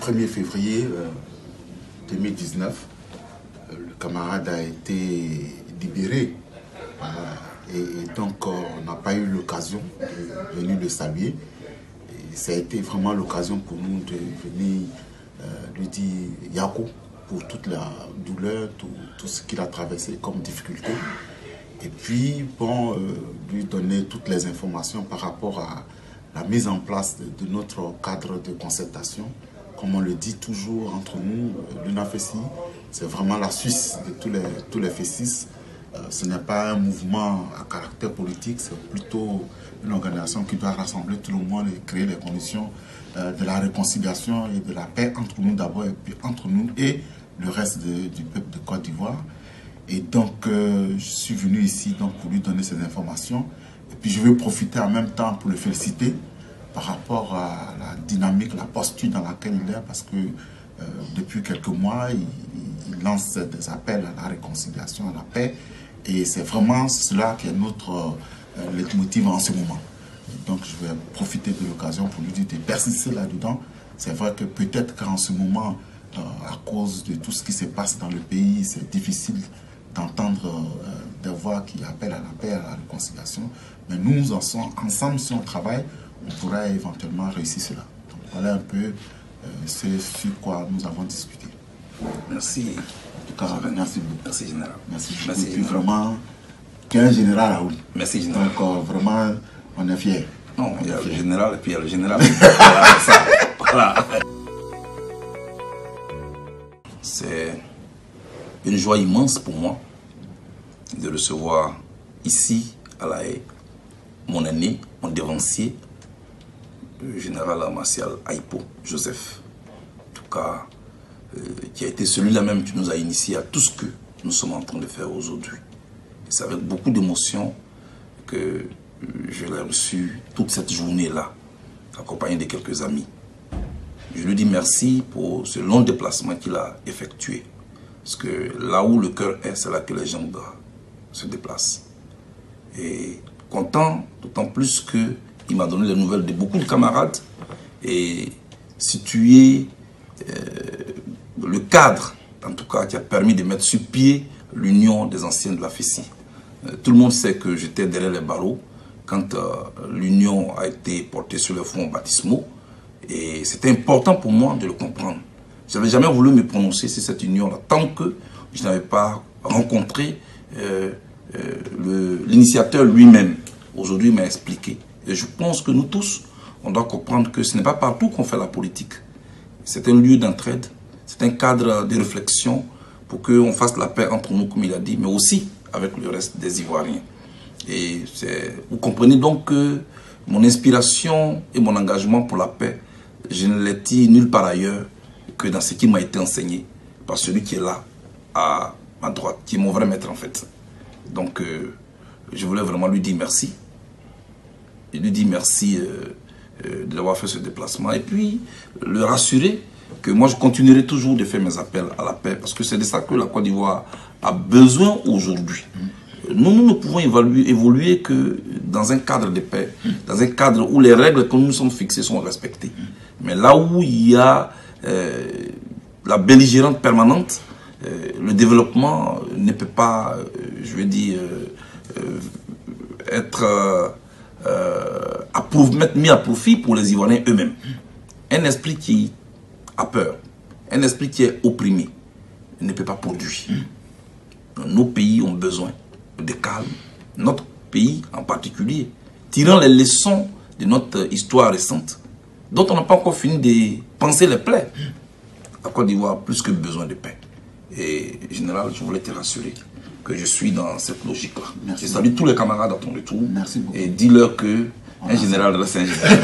1er février 2019, le camarade a été libéré. Et donc, on n'a pas eu l'occasion de venir le saluer. Et ça a été vraiment l'occasion pour nous de venir lui dire Yako pour toute la douleur, tout ce qu'il a traversé comme difficulté. Et puis, bon, lui donner toutes les informations par rapport à la mise en place de notre cadre de concertation. Comme on le dit toujours entre nous, l'UNAFESI, c'est vraiment la Suisse de tous les FESIS. Ce n'est pas un mouvement à caractère politique, c'est plutôt une organisation qui doit rassembler tout le monde et créer les conditions de la réconciliation et de la paix entre nous d'abord, et puis entre nous et le reste du peuple de Côte d'Ivoire. Et donc, je suis venu ici donc, pour lui donner ces informations. Et puis, je vais profiter en même temps pour le féliciter par rapport à la dynamique, la posture dans laquelle il est, parce que depuis quelques mois, il lance des appels à la réconciliation, à la paix. Et c'est vraiment cela qui est notre leitmotiv en ce moment. Donc, je vais profiter de l'occasion pour lui dire de persister là-dedans. C'est vrai que peut-être qu'en ce moment, à cause de tout ce qui se passe dans le pays, c'est difficile d'entendre des voix qui appellent à la paix, à la réconciliation. Mais nous, ensemble, si on travaille, on pourra éventuellement réussir cela. Donc, voilà un peu ce sur quoi nous avons discuté. Merci. En tout cas, merci beaucoup. Merci, général. Merci beaucoup. Merci, général. Vraiment, tu es un général, Raoul. Merci, général. Donc, vraiment, on est fiers. Non, il y a le général et puis il y a le général. Voilà, ça. Voilà. C'est une joie immense pour moi de recevoir ici, à La Haye, mon aîné, mon devancier, le général martial Aipo Joseph. En tout cas, qui a été celui-là même qui nous a initiés à tout ce que nous sommes en train de faire aujourd'hui. C'est avec beaucoup d'émotion que je l'ai reçu toute cette journée-là, accompagné de quelques amis. Je lui dis merci pour ce long déplacement qu'il a effectué. Parce que là où le cœur est, c'est là que les jambes se déplacent. Et content, d'autant plus qu'il m'a donné les nouvelles de beaucoup de camarades et situé le cadre, en tout cas, qui a permis de mettre sur pied l'union des anciens de la FESI. Tout le monde sait que j'étais derrière les barreaux quand l'union a été portée sur les fonds baptismaux. Et c'était important pour moi de le comprendre. Je n'avais jamais voulu me prononcer sur cette union-là tant que je n'avais pas rencontré l'initiateur lui-même. Aujourd'hui, il m'a expliqué. Et je pense que nous tous, on doit comprendre que ce n'est pas partout qu'on fait la politique. C'est un lieu d'entraide, c'est un cadre de réflexion pour qu'on fasse la paix entre nous, comme il a dit, mais aussi avec le reste des Ivoiriens. Et vous comprenez donc que mon inspiration et mon engagement pour la paix, je ne l'ai dit nulle part ailleurs que dans ce qui m'a été enseigné par celui qui est là, à ma droite, qui est mon vrai maître en fait. Donc, je voulais vraiment lui dire merci. Je lui dis merci d'avoir fait ce déplacement et puis le rassurer que moi je continuerai toujours de faire mes appels à la paix parce que c'est de ça que la Côte d'Ivoire a besoin aujourd'hui. Nous ne pouvons évoluer que dans un cadre de paix, dans un cadre où les règles que nous nous sommes fixées sont respectées. Mais là où il y a la belligérante permanente, le développement ne peut pas, je veux dire, être mis à profit pour les Ivoiriens eux-mêmes. Un esprit qui a peur, un esprit qui est opprimé, ne peut pas produire. Nos pays ont besoin de calme, notre pays en particulier, tirant les leçons de notre histoire récente, dont on n'a pas encore fini de penser les plaies. La Côte d'Ivoire a plus que besoin de paix. Et général, je voulais te rassurer que je suis dans cette logique-là. Je salue tous les camarades à ton retour. Merci beaucoup. Et dis-leur que un général reste un général.